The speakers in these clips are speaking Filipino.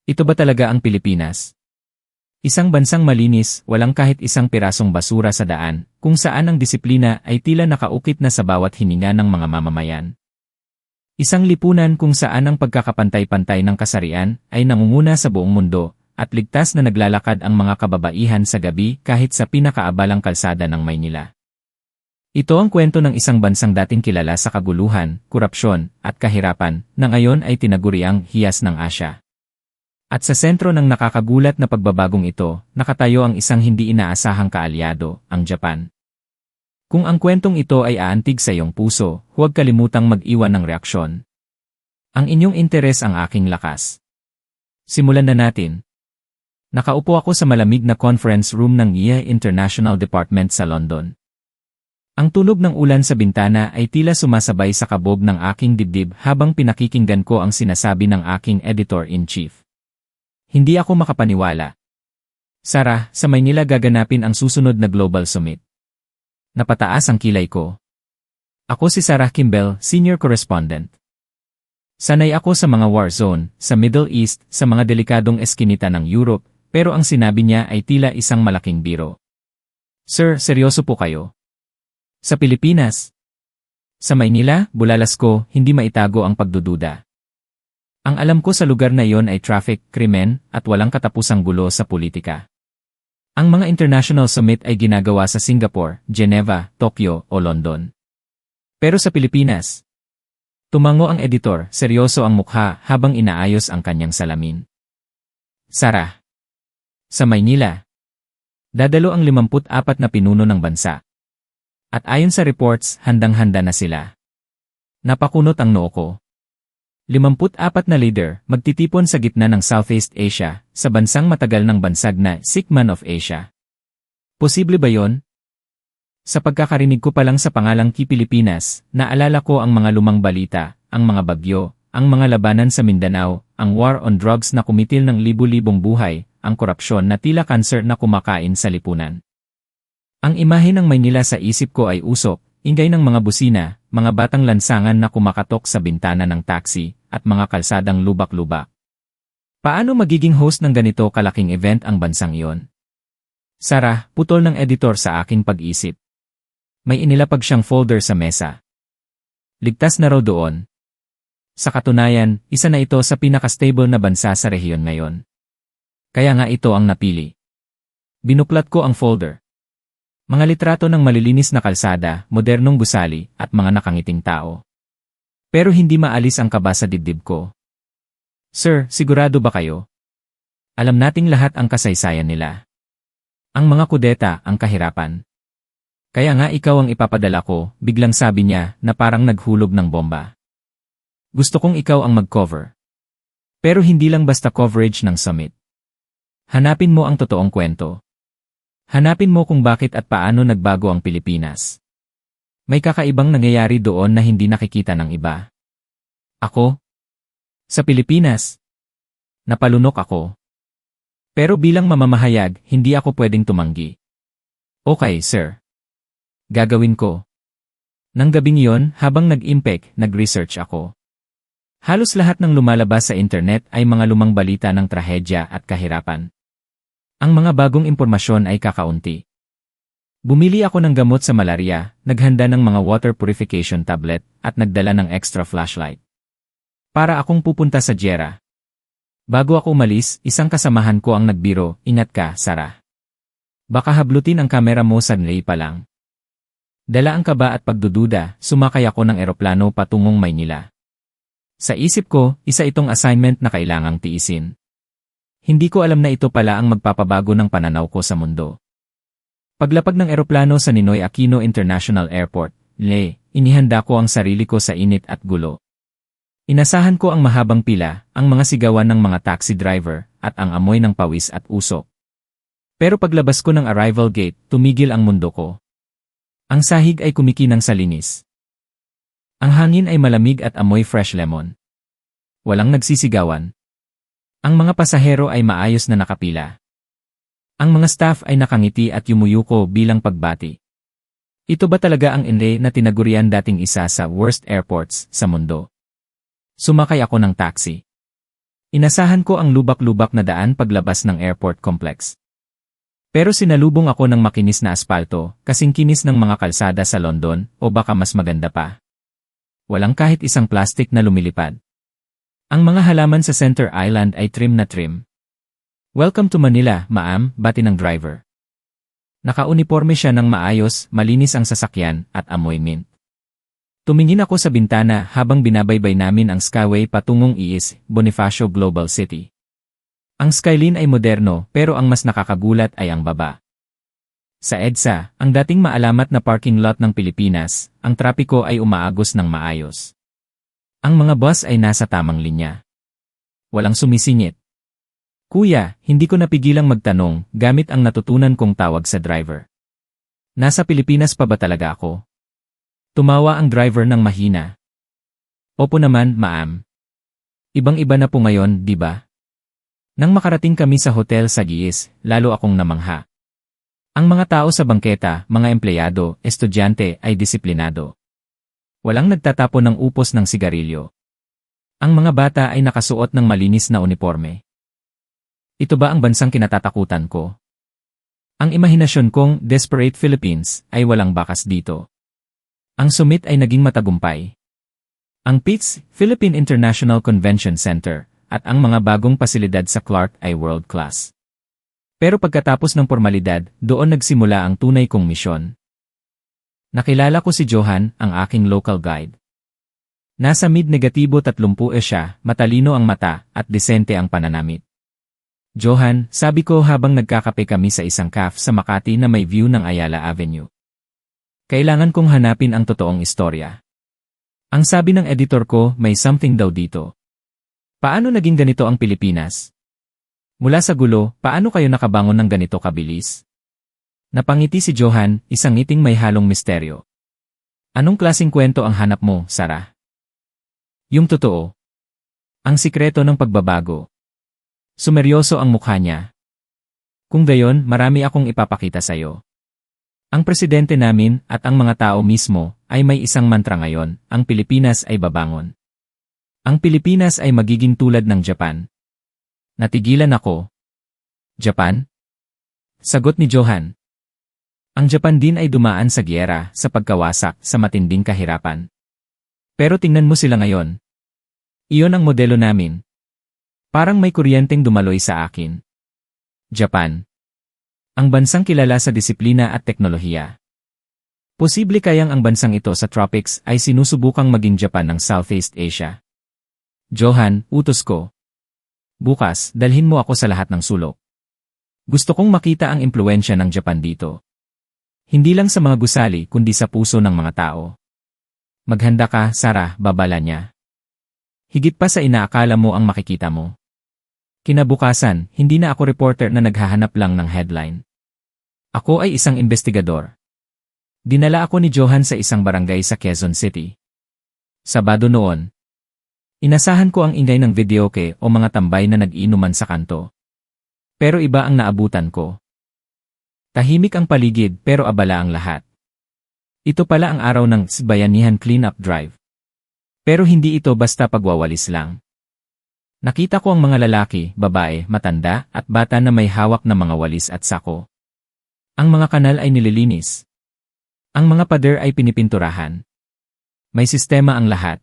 Ito ba talaga ang Pilipinas? Isang bansang malinis, walang kahit isang pirasong basura sa daan, kung saan ang disiplina ay tila nakaukit na sa bawat hininga ng mga mamamayan. Isang lipunan kung saan ang pagkakapantay-pantay ng kasarian ay nangunguna sa buong mundo, at ligtas na naglalakad ang mga kababaihan sa gabi kahit sa pinakaabalang kalsada ng Maynila. Ito ang kwento ng isang bansang dating kilala sa kaguluhan, korupsyon, at kahirapan, na ngayon ay tinaguriang hiyas ng Asya. At sa sentro ng nakakagulat na pagbabagong ito, nakatayo ang isang hindi inaasahang kaalyado, ang Japan. Kung ang kwentong ito ay aantig sa iyong puso, huwag kalimutang mag-iwan ng reaksyon. Ang inyong interes ang aking lakas. Simulan na natin. Nakaupo ako sa malamig na conference room ng NIA International Department sa London. Ang tunog ng ulan sa bintana ay tila sumasabay sa kabog ng aking dibdib habang pinakikinggan ko ang sinasabi ng aking editor-in-chief. Hindi ako makapaniwala. Sarah, sa Maynila gaganapin ang susunod na Global Summit. Napataas ang kilay ko. Ako si Sarah Kimbell, Senior Correspondent. Sanay ako sa mga war zone, sa Middle East, sa mga delikadong eskinita ng Europe, pero ang sinabi niya ay tila isang malaking biro. Sir, seryoso po kayo? Sa Pilipinas? Sa Maynila, bulalas ko, hindi maitago ang pagdududa. Ang alam ko sa lugar na iyon ay traffic, krimen, at walang katapusang gulo sa politika. Ang mga international summit ay ginagawa sa Singapore, Geneva, Tokyo, o London. Pero sa Pilipinas, tumango ang editor, seryoso ang mukha habang inaayos ang kanyang salamin. Sarah. Sa Maynila, dadalo ang 54 na pinuno ng bansa. At ayon sa reports, handang-handa na sila. Napakunot ang noo ko. 54 na leader magtitipon sa gitna ng Southeast Asia, sa bansang matagal ng bansag na Sikman of Asia. Posible ba yon? Sa pagkakarinig ko pa lang sa pangalang Pilipinas, naalala ko ang mga lumang balita, ang mga bagyo, ang mga labanan sa Mindanao, ang war on drugs na kumitil ng libu-libong buhay, ang korupsyon na tila kanser na kumakain sa lipunan. Ang imahe ng Maynila sa isip ko ay usok, ingay ng mga busina, mga batang lansangan na kumakatok sa bintana ng taxi, at mga kalsadang lubak-lubak. Paano magiging host ng ganito kalaking event ang bansang iyon? Sarah, putol ng editor sa aking pag-isip. May inilapag siyang folder sa mesa. Ligtas na raw doon. Sa katunayan, isa na ito sa pinaka-stable na bansa sa rehiyon ngayon. Kaya nga ito ang napili. Binuklat ko ang folder. Mga litrato ng malilinis na kalsada, modernong gusali, at mga nakangiting tao. Pero hindi maalis ang kaba sa dibdib ko. Sir, sigurado ba kayo? Alam nating lahat ang kasaysayan nila. Ang mga kudeta, ang kahirapan. Kaya nga ikaw ang ipapadala ko, biglang sabi niya na parang naghulog ng bomba. Gusto kong ikaw ang mag-cover. Pero hindi lang basta coverage ng summit. Hanapin mo ang totoong kwento. Hanapin mo kung bakit at paano nagbago ang Pilipinas. May kakaibang nangyayari doon na hindi nakikita ng iba. Ako? Sa Pilipinas? Napalunok ako. Pero bilang mamamahayag, hindi ako pwedeng tumanggi. Okay, sir. Gagawin ko. Nang gabing iyon, habang nag-research ako. Halos lahat ng lumalabas sa internet ay mga lumang balita ng trahedya at kahirapan. Ang mga bagong impormasyon ay kakaunti. Bumili ako ng gamot sa malaria, naghanda ng mga water purification tablet, at nagdala ng extra flashlight. Para akong pupunta sa Jera. Bago ako umalis, isang kasamahan ko ang nagbiro, ingat ka, Sarah. Baka hablutin ang kamera mo sa nlay pa lang. Dala ang kaba at pagdududa, sumakay ako ng eroplano patungong Maynila. Sa isip ko, isa itong assignment na kailangang tiisin. Hindi ko alam na ito pala ang magpapabago ng pananaw ko sa mundo. Paglapag ng eroplano sa Ninoy Aquino International Airport, inihanda ko ang sarili ko sa init at gulo. Inasahan ko ang mahabang pila, ang mga sigawan ng mga taxi driver, at ang amoy ng pawis at usok. Pero paglabas ko ng arrival gate, tumigil ang mundo ko. Ang sahig ay kumikinang sa linis. Ang hangin ay malamig at amoy fresh lemon. Walang nagsisigawan. Ang mga pasahero ay maayos na nakapila. Ang mga staff ay nakangiti at yumuyuko bilang pagbati. Ito ba talaga ang NLA na tinagurian dating isa sa worst airports sa mundo? Sumakay ako ng taxi. Inasahan ko ang lubak-lubak na daan paglabas ng airport complex. Pero sinalubong ako ng makinis na aspalto, kasing kinis ng mga kalsada sa London, o baka mas maganda pa. Walang kahit isang plastik na lumilipad. Ang mga halaman sa Center Island ay trim na trim. Welcome to Manila, ma'am, bati ng driver. Naka-uniforme siya ng maayos, malinis ang sasakyan, at amoy mint. Tumingin ako sa bintana habang binabaybay namin ang skyway patungong IIS, Bonifacio Global City. Ang skyline ay moderno pero ang mas nakakagulat ay ang baba. Sa EDSA, ang dating maalamat na parking lot ng Pilipinas, ang trapiko ay umaagos ng maayos. Ang mga bus ay nasa tamang linya. Walang sumisingit. Kuya, hindi ko napigilang magtanong gamit ang natutunan kong tawag sa driver. Nasa Pilipinas pa ba talaga ako? Tumawa ang driver ng mahina. Opo naman, ma'am. Ibang-iba na po ngayon, di ba? Nang makarating kami sa hotel sa GIS, lalo akong namangha. Ang mga tao sa bangketa, mga empleyado, estudyante ay disiplinado. Walang nagtatapon ng upos ng sigarilyo. Ang mga bata ay nakasuot ng malinis na uniforme. Ito ba ang bansang kinatatakutan ko? Ang imahinasyon kong Desperate Philippines ay walang bakas dito. Ang summit ay naging matagumpay. Ang PITS, Philippine International Convention Center, at ang mga bagong pasilidad sa Clark ay world-class. Pero pagkatapos ng formalidad, doon nagsimula ang tunay kong misyon. Nakilala ko si Johan, ang aking local guide. Nasa mid-negatibo 30 siya, matalino ang mata, at disente ang pananamit. Johan, sabi ko habang nagkakape kami sa isang cafe sa Makati na may view ng Ayala Avenue. Kailangan kong hanapin ang totoong istorya. Ang sabi ng editor ko, may something daw dito. Paano naging ganito ang Pilipinas? Mula sa gulo, paano kayo nakabangon ng ganito kabilis? Napangiti si Johan, isang ngiting may halong misteryo. Anong klaseng kwento ang hanap mo, Sarah? Yung totoo. Ang sikreto ng pagbabago. Sumeryoso ang mukha niya. Kung gayon, marami akong ipapakita sa'yo. Ang presidente namin at ang mga tao mismo ay may isang mantra ngayon, ang Pilipinas ay babangon. Ang Pilipinas ay magiging tulad ng Japan. Natigilan ako. Japan? Sagot ni Johan. Ang Japan din ay dumaan sa giyera, sa pagkawasak, sa matinding kahirapan. Pero tingnan mo sila ngayon. Iyon ang modelo namin. Parang may kuryenteng dumaloy sa akin. Japan. Ang bansang kilala sa disiplina at teknolohiya. Posible kayang ang bansang ito sa tropics ay sinusubukang maging Japan ng Southeast Asia. Johan, utos ko. Bukas, dalhin mo ako sa lahat ng sulok. Gusto kong makita ang impluwensya ng Japan dito. Hindi lang sa mga gusali kundi sa puso ng mga tao. Maghanda ka, Sarah, babala niya. Higit pa sa inaakala mo ang makikita mo. Kinabukasan, hindi na ako reporter na naghahanap lang ng headline. Ako ay isang investigador. Dinala ako ni Johan sa isang barangay sa Quezon City. Sabado noon. Inasahan ko ang ingay ng videoke o mga tambay na nag-inuman sa kanto. Pero iba ang naabutan ko. Tahimik ang paligid pero abala ang lahat. Ito pala ang araw ng Bayanihan Cleanup Drive. Pero hindi ito basta pagwawalis lang. Nakita ko ang mga lalaki, babae, matanda, at bata na may hawak na mga walis at sako. Ang mga kanal ay nililinis. Ang mga pader ay pinipinturahan. May sistema ang lahat.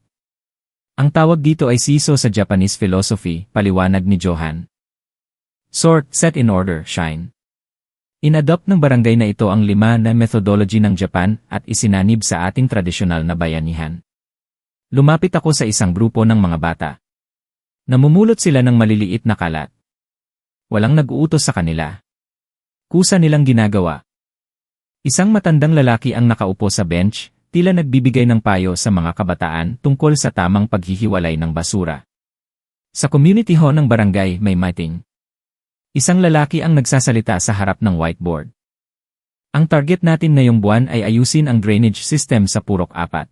Ang tawag dito ay siso sa Japanese philosophy, paliwanag ni Johan. Sort, set in order, shine. Inadopt ng barangay na ito ang 5 na methodology ng Japan at isinanib sa ating tradisyonal na bayanihan. Lumapit ako sa isang grupo ng mga bata. Namumulot sila ng maliliit na kalat. Walang nag-uutos sa kanila. Kusa nilang ginagawa. Isang matandang lalaki ang nakaupo sa bench, tila nagbibigay ng payo sa mga kabataan tungkol sa tamang paghihiwalay ng basura. Sa community hall ng barangay may meeting. Isang lalaki ang nagsasalita sa harap ng whiteboard. Ang target natin ngayong buwan ay ayusin ang drainage system sa Purok 4.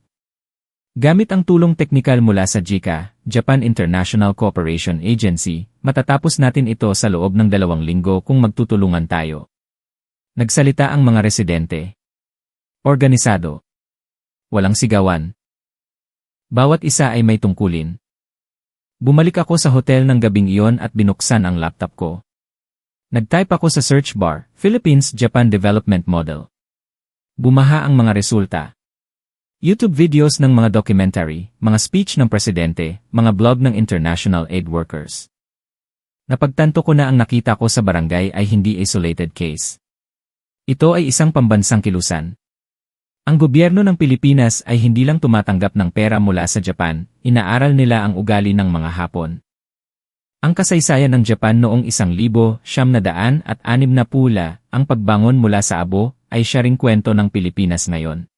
Gamit ang tulong teknikal mula sa JICA, Japan International Cooperation Agency, matatapos natin ito sa loob ng 2 linggo kung magtutulungan tayo. Nagsalita ang mga residente. Organisado. Walang sigawan. Bawat isa ay may tungkulin. Bumalik ako sa hotel ng gabing iyon at binuksan ang laptop ko. Nag-type ako sa search bar, Philippines-Japan Development Model. Bumaha ang mga resulta. YouTube videos ng mga documentary, mga speech ng presidente, mga blog ng international aid workers. Napagtanto ko na ang nakita ko sa barangay ay hindi isolated case. Ito ay isang pambansang kilusan. Ang gobyerno ng Pilipinas ay hindi lang tumatanggap ng pera mula sa Japan, inaaral nila ang ugali ng mga Hapon. Ang kasaysayan ng Japan noong 1906 ang pagbangon mula sa abo, ay siya ring kwento ng Pilipinas ngayon.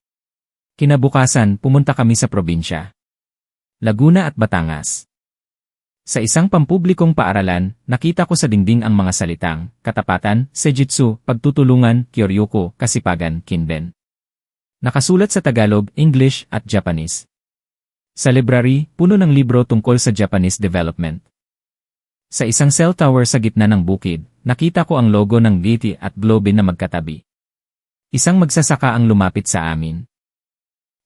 Kinabukasan, pumunta kami sa probinsya. Laguna at Batangas. Sa isang pampublikong paaralan, nakita ko sa dingding ang mga salitang, katapatan, sejitsu, pagtutulungan, kyoryuko, kasipagan, kinben. Nakasulat sa Tagalog, English, at Japanese. Sa library, puno ng libro tungkol sa Japanese development. Sa isang cell tower sa gitna ng bukid, nakita ko ang logo ng Liti at Globe na magkatabi. Isang magsasaka ang lumapit sa amin.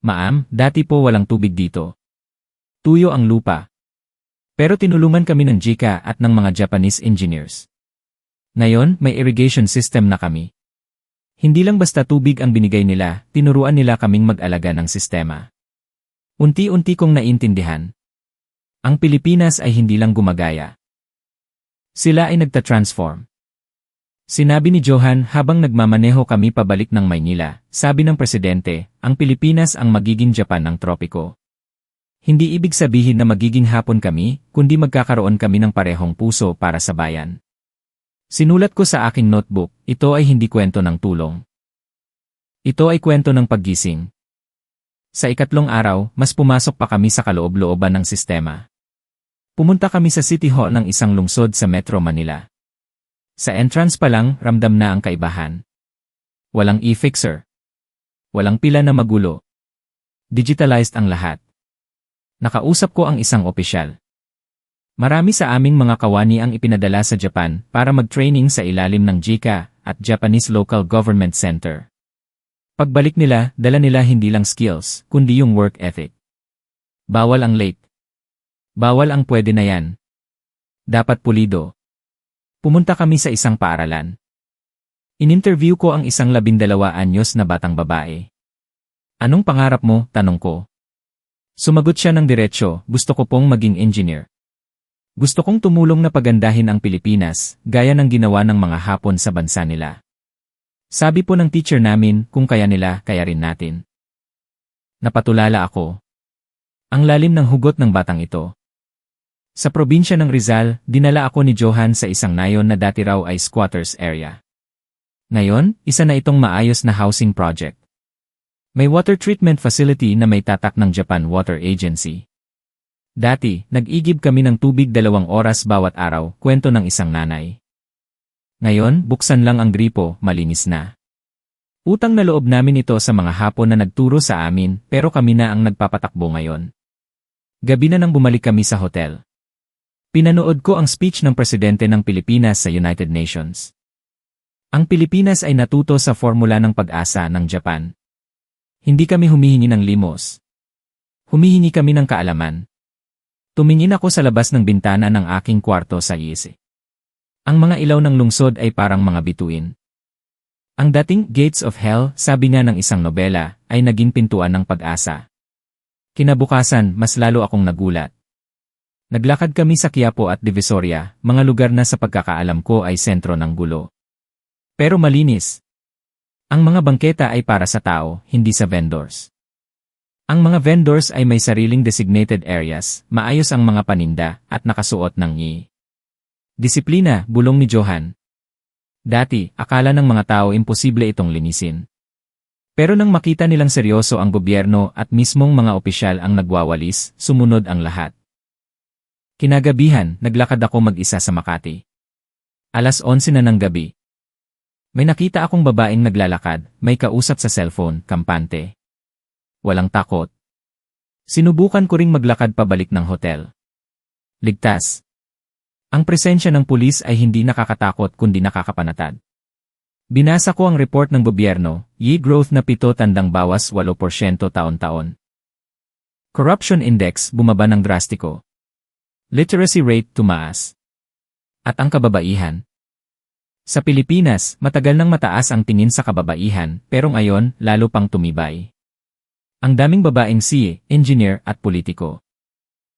Ma'am, dati po walang tubig dito. Tuyo ang lupa. Pero tinulungan kami ng JICA at ng mga Japanese engineers. Ngayon, may irrigation system na kami. Hindi lang basta tubig ang binigay nila, tinuruan nila kaming mag-alaga ng sistema. Unti-unti kong naintindihan. Ang Pilipinas ay hindi lang gumagaya. Sila ay nagta-transform. Sinabi ni Johan habang nagmamaneho kami pabalik ng Maynila, sabi ng presidente, ang Pilipinas ang magiging Japan ng tropiko. Hindi ibig sabihin na magiging Hapon kami, kundi magkakaroon kami ng parehong puso para sa bayan. Sinulat ko sa aking notebook, ito ay hindi kwento ng tulong. Ito ay kwento ng paggising. Sa ikatlong araw, mas pumasok pa kami sa kaloob-looban ng sistema. Pumunta kami sa City Hall ng isang lungsod sa Metro Manila. Sa entrance pa lang, ramdam na ang kaibahan. Walang e-fixer. Walang pila na magulo. Digitalized ang lahat. Nakausap ko ang isang opisyal. Marami sa aming mga kawani ang ipinadala sa Japan para mag-training sa ilalim ng JICA at Japanese Local Government Center. Pagbalik nila, dala nila hindi lang skills, kundi yung work ethic. Bawal ang late. Bawal ang pwede na yan. Dapat pulido. Pumunta kami sa isang paaralan. In-interview ko ang isang 12 anyos na batang babae. Anong pangarap mo? Tanong ko. Sumagot siya ng diretsyo, gusto ko pong maging engineer. Gusto kong tumulong na pagandahin ang Pilipinas, gaya ng ginawa ng mga Hapon sa bansa nila. Sabi po ng teacher namin, kung kaya nila, kaya rin natin. Napatulala ako. Ang lalim ng hugot ng batang ito. Sa probinsya ng Rizal, dinala ako ni Johan sa isang nayon na dati raw ay squatters area. Ngayon, isa na itong maayos na housing project. May water treatment facility na may tatak ng Japan Water Agency. Dati, nag-igib kami ng tubig 2 oras bawat araw, kwento ng isang nanay. Ngayon, buksan lang ang gripo, malinis na. Utang na loob namin ito sa mga Hapon na nagturo sa amin, pero kami na ang nagpapatakbo ngayon. Gabi na nang bumalik kami sa hotel. Pinanood ko ang speech ng presidente ng Pilipinas sa United Nations. Ang Pilipinas ay natuto sa formula ng pag-asa ng Japan. Hindi kami humihingi ng limos. Humihingi kami ng kaalaman. Tumingin ako sa labas ng bintana ng aking kwarto sa ISE. Ang mga ilaw ng lungsod ay parang mga bituin. Ang dating Gates of Hell, sabi nga ng isang nobela, ay naging pintuan ng pag-asa. Kinabukasan, mas lalo akong nagulat. Naglakad kami sa Quiapo at Divisoria, mga lugar na sa pagkakaalam ko ay sentro ng gulo. Pero malinis. Ang mga bangketa ay para sa tao, hindi sa vendors. Ang mga vendors ay may sariling designated areas, maayos ang mga paninda, at nakasuot ng disiplina, bulong ni Johan. Dati, akala ng mga tao imposible itong linisin. Pero nang makita nilang seryoso ang gobyerno at mismong mga opisyal ang nagwawalis, sumunod ang lahat. Kinagabihan, naglakad ako mag-isa sa Makati. 11:00 na ng gabi. May nakita akong babaeng naglalakad, may kausap sa cellphone, kampante. Walang takot. Sinubukan ko ring maglakad pabalik ng hotel. Ligtas. Ang presensya ng pulis ay hindi nakakatakot kundi nakakapanatag. Binasa ko ang report ng gobyerno, growth na 7.8% taon-taon. Corruption index bumaba ng drastiko. Literacy rate tumaas. At ang kababaihan. Sa Pilipinas, matagal nang mataas ang tingin sa kababaihan, pero ngayon, lalo pang tumibay. Ang daming babaeng CA, engineer at politiko.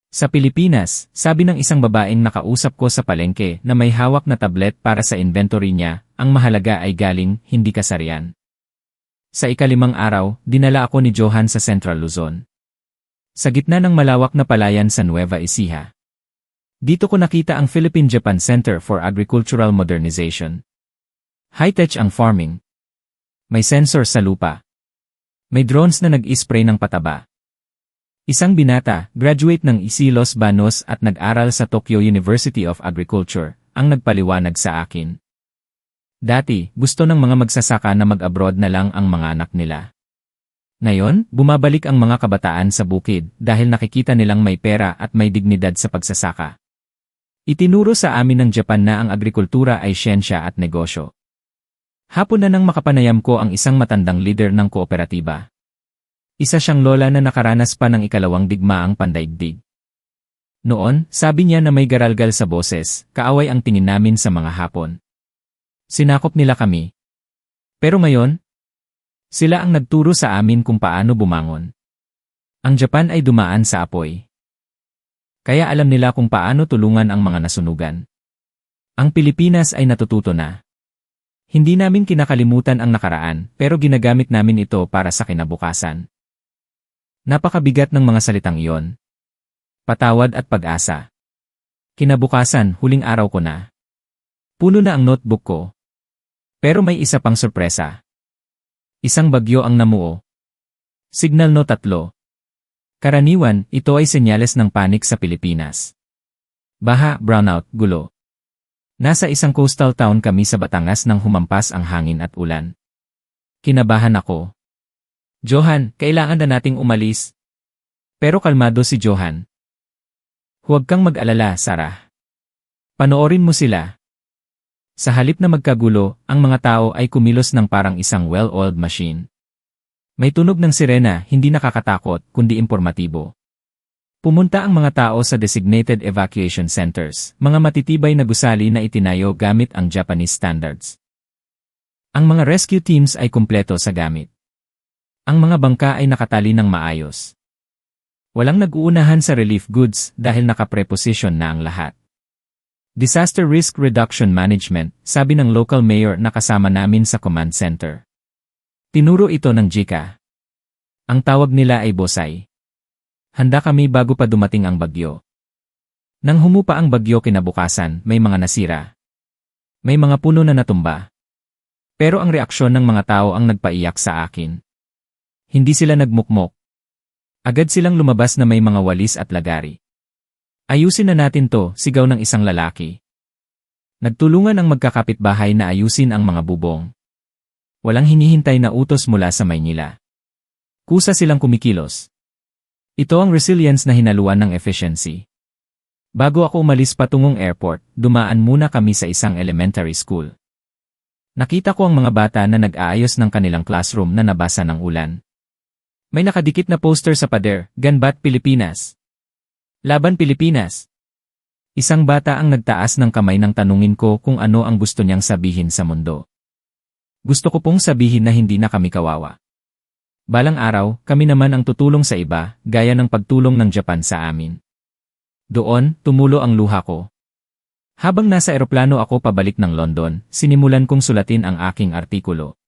Sa Pilipinas, sabi ng isang babaeng nakausap ko sa palengke na may hawak na tablet para sa inventory niya, ang mahalaga ay galing, hindi kasarian. Sa ika-5 araw, dinala ako ni Johan sa Central Luzon. Sa gitna ng malawak na palayan sa Nueva Ecija. Dito ko nakita ang Philippine-Japan Center for Agricultural Modernization. High-tech ang farming. May sensor sa lupa. May drones na nag-spray ng pataba. Isang binata, graduate ng Los Banos at nag-aral sa Tokyo University of Agriculture, ang nagpaliwanag sa akin. Dati, gusto ng mga magsasaka na mag-abroad na lang ang mga anak nila. Ngayon, bumabalik ang mga kabataan sa bukid dahil nakikita nilang may pera at may dignidad sa pagsasaka. Itinuro sa amin ng Japan na ang agrikultura ay siyensya at negosyo. Hapon na nang makapanayam ko ang isang matandang leader ng kooperatiba. Isa siyang lola na nakaranas pa ng ikalawang digmaang pandaigdig. Noon, sabi niya na may garalgal sa boses, kaaway ang tingin namin sa mga hapon. Sinakop nila kami. Pero ngayon, sila ang nagturo sa amin kung paano bumangon. Ang Japan ay dumaan sa apoy. Kaya alam nila kung paano tulungan ang mga nasunugan. Ang Pilipinas ay natututo na. Hindi namin kinakalimutan ang nakaraan, pero ginagamit namin ito para sa kinabukasan. Napakabigat ng mga salitang iyon. Patawad at pag-asa. Kinabukasan, huling araw ko na. Puno na ang notebook ko. Pero may isa pang sorpresa. Isang bagyo ang namuo. Signal no 3. Karaniwan, ito ay senyales ng panik sa Pilipinas. Baha, brownout, gulo. Nasa isang coastal town kami sa Batangas nang humampas ang hangin at ulan. Kinabahan ako. Johan, kailangan na nating umalis. Pero kalmado si Johan. Huwag kang mag-alala, Sarah. Panoorin mo sila. Sa halip na magkagulo, ang mga tao ay kumilos ng parang isang well-oiled machine. May tunog ng sirena, hindi nakakatakot, kundi impormatibo. Pumunta ang mga tao sa designated evacuation centers, mga matitibay na gusali na itinayo gamit ang Japanese standards. Ang mga rescue teams ay kumpleto sa gamit. Ang mga bangka ay nakatali ng maayos. Walang nag-uunahan sa relief goods dahil nakapreposition na ang lahat. Disaster Risk Reduction Management, sabi ng local mayor na kasama namin sa command center. Tinuro ito ng JICA. Ang tawag nila ay Bosay. Handa kami bago pa dumating ang bagyo. Nang humupa ang bagyo kinabukasan, may mga nasira. May mga puno na natumba. Pero ang reaksyon ng mga tao ang nagpaiyak sa akin. Hindi sila nagmukmok. Agad silang lumabas na may mga walis at lagari. Ayusin na natin to, sigaw ng isang lalaki. Nagtulungan ang magkakapitbahay na ayusin ang mga bubong. Walang hinihintay na utos mula sa Maynila. Kusa silang kumikilos. Ito ang resilience na hinaluan ng efficiency. Bago ako umalis patungong airport, dumaan muna kami sa isang elementary school. Nakita ko ang mga bata na nag-aayos ng kanilang classroom na nabasa ng ulan. May nakadikit na poster sa pader, Ganbat Pilipinas. Laban Pilipinas. Isang bata ang nagtaas ng kamay nang tanungin ko kung ano ang gusto niyang sabihin sa mundo. Gusto ko pong sabihin na hindi na kami kawawa. Balang araw, kami naman ang tutulong sa iba, gaya ng pagtulong ng Japan sa amin. Doon, tumulo ang luha ko. Habang nasa eroplano ako pabalik ng London, sinimulan kong sulatin ang aking artikulo.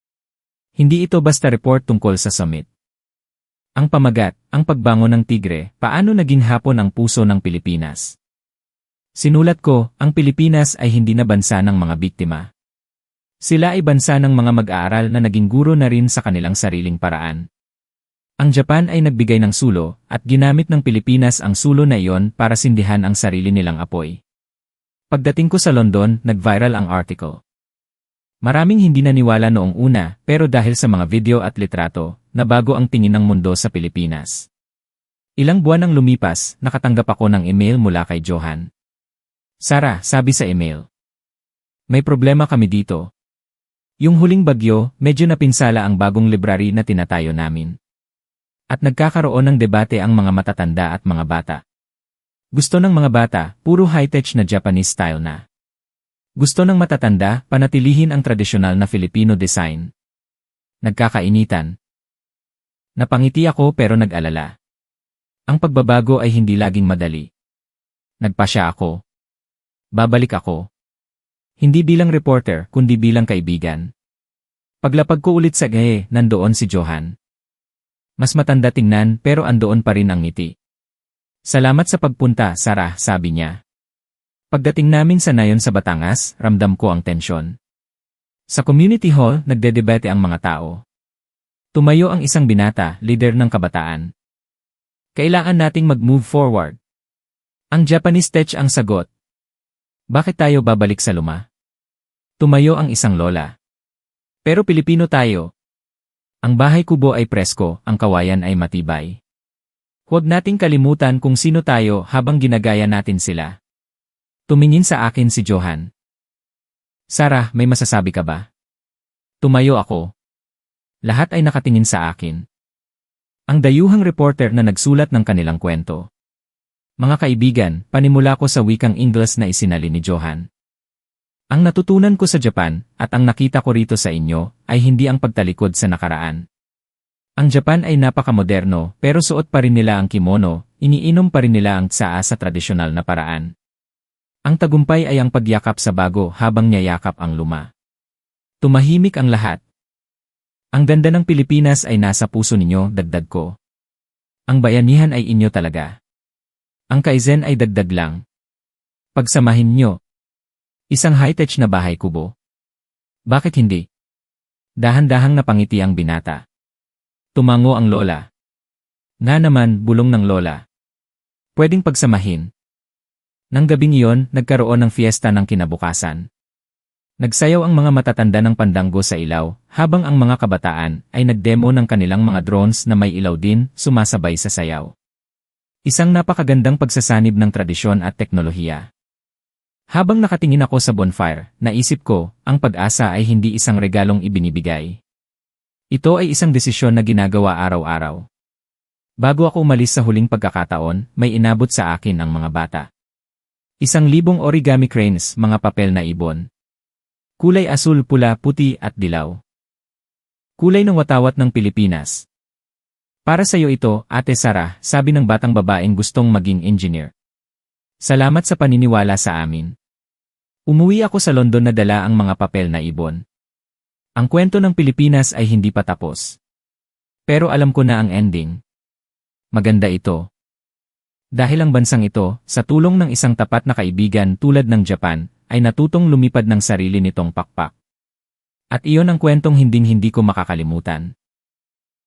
Hindi ito basta report tungkol sa summit. Ang pamagat, ang pagbangon ng tigre, paano naging hapon ang puso ng Pilipinas. Sinulat ko, ang Pilipinas ay hindi na bansa ng mga biktima. Sila ay bansa ng mga mag-aaral na naging guro na rin sa kanilang sariling paraan. Ang Japan ay nagbigay ng sulo, at ginamit ng Pilipinas ang sulo na iyon para sindihan ang sarili nilang apoy. Pagdating ko sa London, nag-viral ang article. Maraming hindi naniwala noong una, pero dahil sa mga video at litrato, nabago ang tingin ng mundo sa Pilipinas. Ilang buwan nang lumipas, nakatanggap ako ng email mula kay Johan. Sarah, sabi sa email. May problema kami dito. Yung huling bagyo, medyo napinsala ang bagong library na tinatayo namin. At nagkakaroon ng debate ang mga matatanda at mga bata. Gusto ng mga bata, puro high-tech na Japanese style na. Gusto ng matatanda, panatilihin ang tradisyonal na Filipino design. Nagkakainitan. Napangiti ako pero nag-alala. Ang pagbabago ay hindi laging madali. Nagpasya ako. Babalik ako. Hindi bilang reporter, kundi bilang kaibigan. Paglapag ko ulit sa gahe, nandoon si Johan. Mas matanda tingnan pero andoon pa rin ang ngiti. Salamat sa pagpunta, Sarah, sabi niya. Pagdating namin sa nayon sa Batangas, ramdam ko ang tensyon. Sa community hall, nagdedebate ang mga tao. Tumayo ang isang binata, leader ng kabataan. Kailangan nating mag-move forward. Ang Japanese tech ang sagot. Bakit tayo babalik sa luma? Tumayo ang isang lola. Pero Pilipino tayo. Ang bahay kubo ay presko, ang kawayan ay matibay. Huwag nating kalimutan kung sino tayo habang ginagaya natin sila. Tumingin sa akin si Johan. Sarah, may masasabi ka ba? Tumayo ako. Lahat ay nakatingin sa akin. Ang dayuhang reporter na nagsulat ng kanilang kwento. Mga kaibigan, panimula ko sa wikang Ingles na isinalin ni Johan. Ang natutunan ko sa Japan, at ang nakita ko rito sa inyo, ay hindi ang pagtalikod sa nakaraan. Ang Japan ay napakamoderno, pero suot pa rin nila ang kimono, iniinom pa rin nila ang tsaa sa tradisyonal na paraan. Ang tagumpay ay ang pagyakap sa bago habang niyayakap ang luma. Tumahimik ang lahat. Ang ganda ng Pilipinas ay nasa puso ninyo, dagdag ko. Ang bayanihan ay inyo talaga. Ang kaizen ay dagdag lang. Pagsamahin nyo. Isang high-tech na bahay kubo. Bakit hindi? Dahan-dahang napangiti ang binata. Tumango ang lola. Nga naman, bulong ng lola. Pwedeng pagsamahin. Nang gabing iyon, nagkaroon ng fiesta ng kinabukasan. Nagsayaw ang mga matatanda ng pandanggo sa ilaw, habang ang mga kabataan ay nagdemo ng kanilang mga drones na may ilaw din, sumasabay sa sayaw. Isang napakagandang pagsasanib ng tradisyon at teknolohiya. Habang nakatingin ako sa bonfire, naisip ko, ang pag-asa ay hindi isang regalong ibinibigay. Ito ay isang desisyon na ginagawa araw-araw. Bago ako umalis sa huling pagkakataon, may inabot sa akin ang mga bata. 1,000 origami cranes, mga papel na ibon. Kulay asul, pula, puti at dilaw. Kulay ng watawat ng Pilipinas. Para sa iyo ito, Ate Sarah, sabi ng batang babaeng gustong maging engineer. Salamat sa paniniwala sa amin. Umuwi ako sa London na dala ang mga papel na ibon. Ang kwento ng Pilipinas ay hindi pa tapos. Pero alam ko na ang ending. Maganda ito. Dahil ang bansang ito, sa tulong ng isang tapat na kaibigan tulad ng Japan, ay natutong lumipad ng sarili nitong pakpak. At iyon ang kwentong hinding-hindi ko makakalimutan.